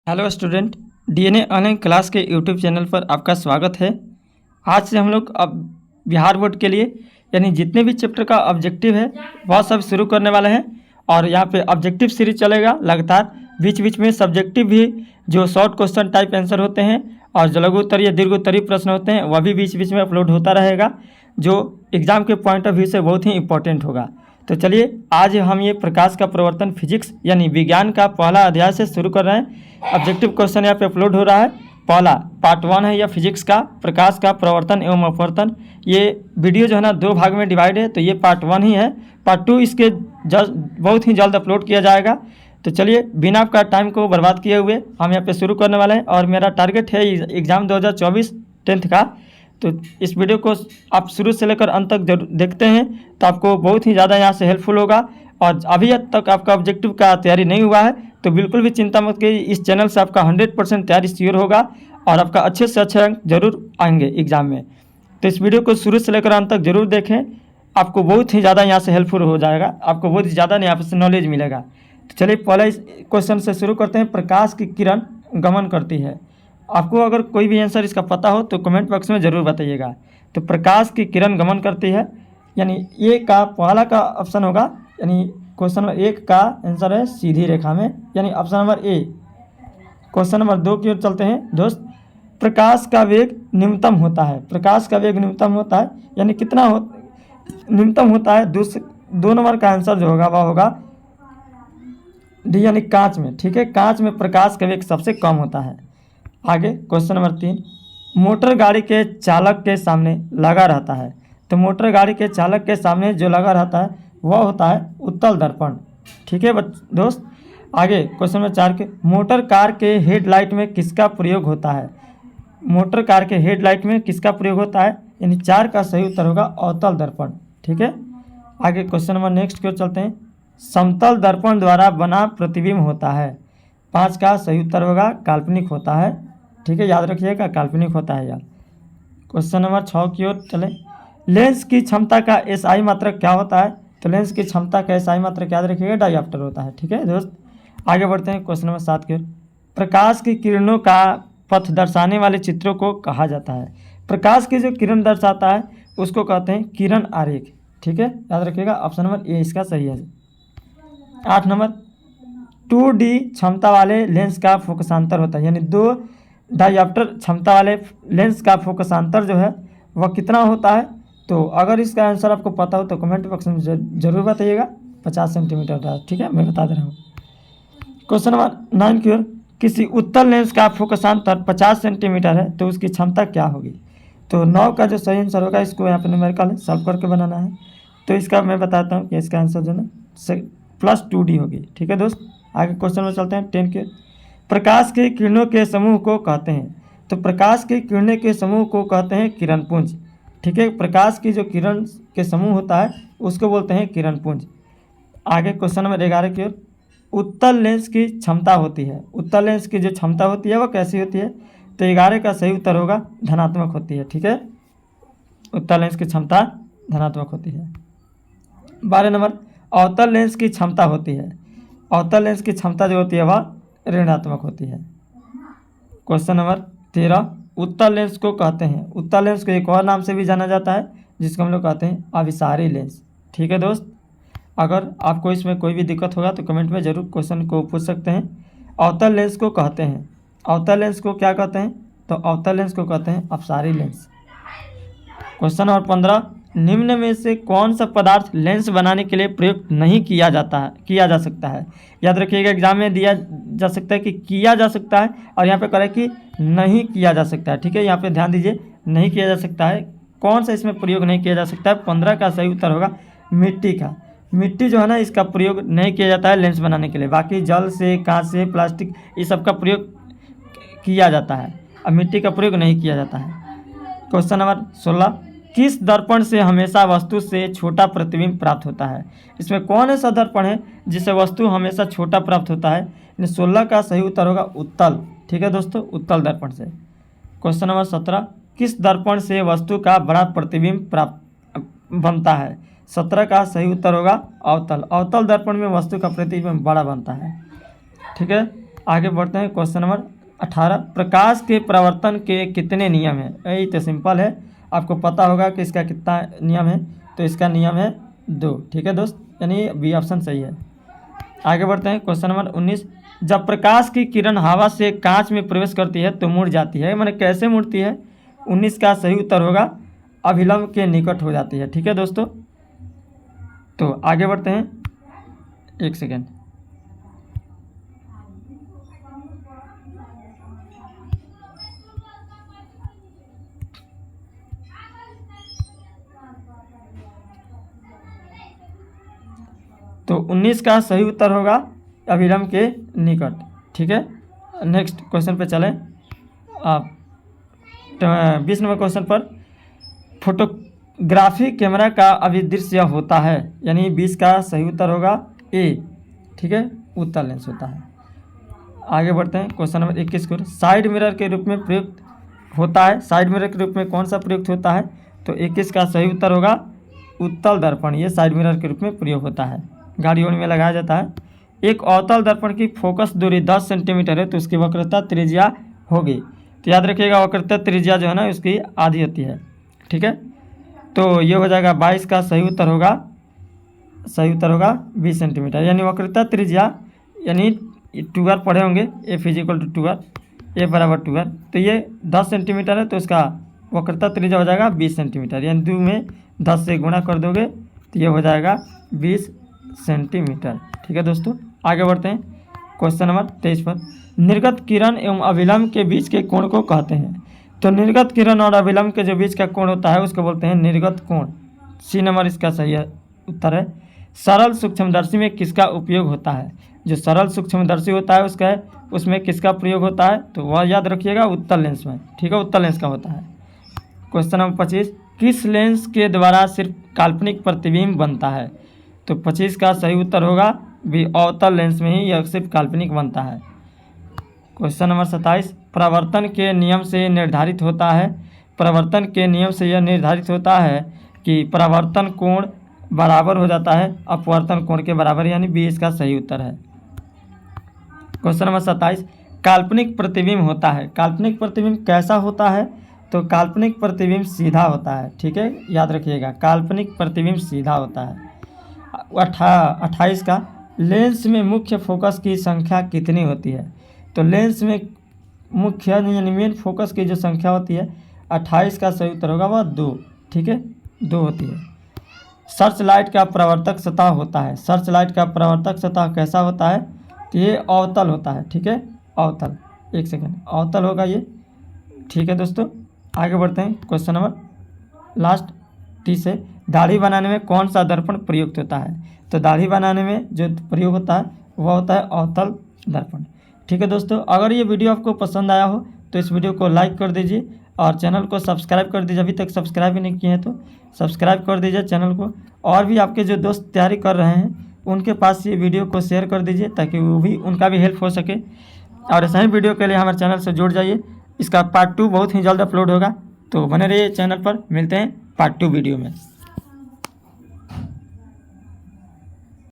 Hello student, DNA online class के YouTube channel पर आपका स्वागत है। आज से हम लोग अब बिहार बोर्ड के लिए यानी जितने भी चैप्टर का ऑब्जेक्टिव है वह सब शुरू करने वाले हैं। और यहाँ पे ऑब्जेक्टिव सीरीज चलेगा लगातार। बीच बीच में सब्जेक्टिव भी जो शॉर्ट क्वेश्चन टाइप आंसर होते हैं और जो लघु उत्तरीय दीर्घ उत्तरीय प्रश्न होते हैं वह भी बीच बीच में अपलोड होता रहेगा, जो एग्ज़ाम के पॉइंट ऑफ व्यू से बहुत ही इंपॉर्टेंट होगा। तो चलिए आज हम ये प्रकाश का प्रवर्तन फिजिक्स यानी विज्ञान का पहला अध्याय से शुरू कर रहे हैं। ऑब्जेक्टिव क्वेश्चन यहाँ पे अपलोड हो रहा है। पहला पार्ट 1 है यह फिजिक्स का प्रकाश का प्रवर्तन एवं अपवर्तन। ये वीडियो जो है ना 2 भाग में डिवाइड है, तो ये पार्ट 1 ही है। पार्ट 2 इसके बहुत ही जल्द अपलोड किया जाएगा। तो चलिए बिना आपका टाइम को बर्बाद किए हुए हम यहाँ पे शुरू करने वाले हैं। और मेरा टारगेट है एग्ज़ाम 2024 10th का। तो इस वीडियो को आप शुरू से लेकर अंत तक जरूर देखते हैं तो आपको बहुत ही ज़्यादा यहाँ से हेल्पफुल होगा। और अभी तक आपका ऑब्जेक्टिव का तैयारी नहीं हुआ है तो बिल्कुल भी चिंता मत कीजिए, इस चैनल से आपका 100% तैयारी श्योर होगा और आपका अच्छे से अच्छे अंक जरूर आएंगे एग्ज़ाम में। तो इस वीडियो को शुरू से लेकर अंत तक जरूर देखें, आपको बहुत ही ज़्यादा यहाँ से हेल्पफुल हो जाएगा, आपको बहुत ही ज़्यादा यहाँ से नॉलेज मिलेगा। तो चलिए पहले इस क्वेश्चन से शुरू करते हैं। प्रकाश की किरण गमन करती है। आपको अगर कोई भी आंसर इसका पता हो तो कमेंट बॉक्स में ज़रूर बताइएगा। तो प्रकाश की किरण गमन करती है यानी ए का पहला का ऑप्शन होगा, यानी क्वेश्चन नंबर 1 का आंसर है सीधी रेखा में, यानी option number A. Question number 2 की ओर चलते हैं दोस्त। प्रकाश का वेग न्यूनतम होता है। प्रकाश का वेग न्यूनतम होता है यानी कितना न्यूनतम होता है। 2 नंबर का आंसर जो होगा वह होगा डी यानी कांच में। ठीक है, कांच में प्रकाश का वेग सबसे कम होता है। आगे क्वेश्चन नंबर 3, मोटर गाड़ी के चालक के सामने लगा रहता है। तो मोटर गाड़ी के चालक के सामने जो लगा रहता है वह होता है उत्तल दर्पण। ठीक है दोस्त। आगे क्वेश्चन नंबर 4 के, मोटर कार के हेडलाइट में किसका प्रयोग होता है। मोटर कार के हेडलाइट में किसका प्रयोग होता है, यानी 4 का सही उत्तर होगा अवतल दर्पण। ठीक है। आगे क्वेश्चन नंबर नेक्स्ट की ओर चलते हैं। समतल दर्पण द्वारा बना प्रतिबिंब होता है। 5 का सही उत्तर होगा काल्पनिक होता है। ठीक है, याद रखिएगा काल्पनिक होता है यार। क्वेश्चन नंबर 6 की ओर चलें। लेंस की क्षमता का एसआई मात्रक क्या होता है। तो लेंस की क्षमता का एसआई मात्रक याद रखिएगा डायऑप्टर होता है। ठीक है दोस्त। आगे बढ़ते हैं क्वेश्चन नंबर 7 की ओर। प्रकाश की किरणों का पथ दर्शाने वाले चित्रों को कहा जाता है। प्रकाश की जो किरण दर्शाता है उसको कहते हैं किरण आरेख। ठीक है, याद रखिएगा ऑप्शन नंबर ए इसका सही है। 8 नंबर, 2D क्षमता वाले लेंस का फोकसांतर होता है, यानी 2 डायऑप्टर क्षमता वाले लेंस का फोकसांतर जो है वह कितना होता है। तो अगर इसका आंसर आपको पता हो तो कमेंट बॉक्स में जरूर बताइएगा। 50 सेंटीमीटर होता है। ठीक है, मैं बता दे रहा हूँ। क्वेश्चन नंबर 9 की ओर। किसी उत्तल लेंस का फोकसांतर 50 सेंटीमीटर है तो उसकी क्षमता क्या होगी। तो 9 का जो सही आंसर होगा इसको यहाँ पे न्यूमेरिकल सॉल्व करके बनाना है। तो इसका मैं बताता हूँ कि इसका आंसर जो ना +2D होगी। ठीक है दोस्त। आगे क्वेश्चन में चलते हैं 10 के। प्रकाश के किरणों के समूह को कहते हैं। तो प्रकाश के किरणों के समूह को कहते हैं किरणपुंज। ठीक है, प्रकाश की जो किरण के समूह होता है उसको बोलते हैं किरणपुंज। आगे क्वेश्चन नंबर 11 की ओर। उत्तल लेंस की क्षमता होती है। उत्तल लेंस की जो क्षमता होती है वह कैसी होती है। तो 11 का सही उत्तर होगा धनात्मक होती है। ठीक है, उत्तल लेंस की क्षमता धनात्मक होती है। 12 नंबर, अवतल लेंस की क्षमता होती है। अवतल लेंस की क्षमता जो होती है वह ऋणात्मक होती है। क्वेश्चन नंबर 13, उत्तल लेंस को कहते हैं। उत्तल लेंस को एक और नाम से भी जाना जाता है जिसको हम लोग कहते हैं अभिसारी लेंस। ठीक है दोस्त। अगर आपको इसमें कोई भी दिक्कत होगा तो कमेंट में ज़रूर क्वेश्चन को पूछ सकते हैं। अवतल लेंस को कहते हैं, अवतल लेंस को क्या कहते हैं। तो अवतल लेंस को कहते हैं अपसारी लेंस। क्वेश्चन नंबर 15, निम्न में से कौन सा पदार्थ लेंस बनाने के लिए प्रयोग नहीं किया जा सकता है। याद रखिएगा एग्जाम में दिया जा सकता है कि किया जा सकता है और यहाँ पे कह रहा है कि नहीं किया जा सकता है। ठीक है, यहाँ पे ध्यान दीजिए, नहीं किया जा सकता है। कौन सा इसमें प्रयोग नहीं किया जा सकता है। 15 का सही उत्तर होगा मिट्टी का। मिट्टी जो है ना इसका प्रयोग नहीं किया जाता है लेंस बनाने के लिए। बाकी जल से, कांच से, प्लास्टिक ये सब का प्रयोग किया जाता है, अब मिट्टी का प्रयोग नहीं किया जाता है। क्वेश्चन नंबर 16, किस दर्पण से हमेशा वस्तु से छोटा प्रतिबिंब प्राप्त होता है। इसमें कौन ऐसा दर्पण है जिससे वस्तु हमेशा छोटा प्राप्त होता है। 16 का सही उत्तर होगा उत्तल। ठीक है दोस्तों, उत्तल दर्पण से। क्वेश्चन नंबर 17, किस दर्पण से वस्तु का बड़ा प्रतिबिंब प्राप्त बनता है। 17 का सही उत्तर होगा अवतल। अवतल दर्पण में वस्तु का प्रतिबिंब बड़ा बनता है। ठीक है, आगे बढ़ते हैं क्वेश्चन नंबर 18। प्रकाश के प्रवर्तन के कितने नियम हैं? यही तो सिंपल है, आपको पता होगा कि इसका कितना नियम है। तो इसका नियम है 2। ठीक है दोस्त, यानी बी ऑप्शन सही है। आगे बढ़ते हैं क्वेश्चन नंबर 19। जब प्रकाश की किरण हवा से कांच में प्रवेश करती है तो मुड़ जाती है, मैंने कैसे मुड़ती है? 19 का सही उत्तर होगा अभिलंब के निकट हो जाती है। ठीक है दोस्तों, तो आगे बढ़ते हैं। एक सेकेंड। तो 19 का सही उत्तर होगा अभिलंब के निकट। ठीक है, नेक्स्ट क्वेश्चन पे चलें। आप 20 नंबर क्वेश्चन पर फोटोग्राफी कैमरा का अभिदृश्य होता है, यानी 20 का सही उत्तर होगा ए। ठीक है, उत्तल लेंस होता है। आगे बढ़ते हैं क्वेश्चन नंबर 21 को। साइड मिरर के रूप में प्रयुक्त होता है, साइड मिरर के रूप में कौन सा प्रयुक्त होता है? तो 21 का सही उत्तर होगा उत्तल दर्पण। ये साइड मिरर के रूप में प्रयोग होता है, गाड़ियों में लगाया जाता है। एक अवतल दर्पण की फोकस दूरी 10 सेंटीमीटर है तो उसकी वक्रता त्रिज्या होगी। तो याद रखिएगा, वक्रता त्रिज्या जो है ना उसकी आधी होती है। ठीक है, तो ये हो जाएगा 22 का सही उत्तर होगा 20 सेंटीमीटर, यानी वक्रता त्रिज्या, यानी 2r पढ़े होंगे, F = 2r, A = 2r। तो ये 10 सेंटीमीटर है तो उसका वक्रता त्रिज्या हो जाएगा 20 सेंटीमीटर, यानी 2 में 10 से गुणा कर दोगे तो ये हो जाएगा 20 सेंटीमीटर। ठीक है दोस्तों, आगे बढ़ते हैं क्वेश्चन नंबर 23 पर। निर्गत किरण एवं अभिलंब के बीच के कोण को कहते हैं। तो निर्गत किरण और अभिलंब के जो बीच का कोण होता है उसको बोलते हैं निर्गत कोण। सी नंबर इसका सही उत्तर है। सरल सूक्ष्मदर्शी में किसका उपयोग होता है? जो सरल सूक्ष्मदर्शी होता है उसमें किसका प्रयोग होता है? तो वह याद रखिएगा उत्तल लेंस में। ठीक है, उत्तल लेंस का होता है। Question number 25। किस लेंस के द्वारा सिर्फ काल्पनिक प्रतिबिंब बनता है? तो 25 का सही उत्तर होगा भी अवतल लेंस में ही यह सिर्फ काल्पनिक बनता है। Question number 27। प्रवर्तन के नियम से निर्धारित होता है, प्रवर्तन के नियम से यह निर्धारित होता है कि परावर्तन कोण बराबर हो जाता है अपवर्तन कोण के बराबर, यानी 20 का सही उत्तर है। Question number 27। काल्पनिक प्रतिबिंब होता है, काल्पनिक प्रतिबिंब कैसा होता है? तो काल्पनिक प्रतिबिंब सीधा होता है। ठीक है, याद रखिएगा, काल्पनिक प्रतिबिंब सीधा होता है। 28 का। लेंस में मुख्य फोकस की संख्या कितनी होती है? तो लेंस में मुख्य यानी मेन फोकस की जो संख्या होती है 28 का सही उत्तर होगा वह 2। ठीक है, 2 होती है। सर्च लाइट का प्रवर्तक सतह होता है, सर्च लाइट का प्रवर्तक सतह कैसा होता है? तो ये अवतल होता है। ठीक है, अवतल, एक सेकेंड, अवतल होगा ये। ठीक है दोस्तों, आगे बढ़ते हैं क्वेश्चन नंबर लास्ट 30 है। दाढ़ी बनाने में कौन सा दर्पण प्रयुक्त होता है? तो दाढ़ी बनाने में जो प्रयोग होता है वह होता है अवतल दर्पण। ठीक है दोस्तों, अगर ये वीडियो आपको पसंद आया हो तो इस वीडियो को लाइक कर दीजिए और चैनल को सब्सक्राइब कर दीजिए। अभी तक सब्सक्राइब ही नहीं किए हैं तो सब्सक्राइब कर दीजिए चैनल को। और भी आपके जो दोस्त तैयारी कर रहे हैं उनके पास ये वीडियो को शेयर कर दीजिए ताकि वो भी उनका भी हेल्प हो सके। और ऐसा ही वीडियो के लिए हमारे चैनल से जुड़ जाइए। इसका पार्ट 2 बहुत ही जल्द अपलोड होगा, तो बने रहिए चैनल पर। मिलते हैं पार्ट 2 वीडियो में।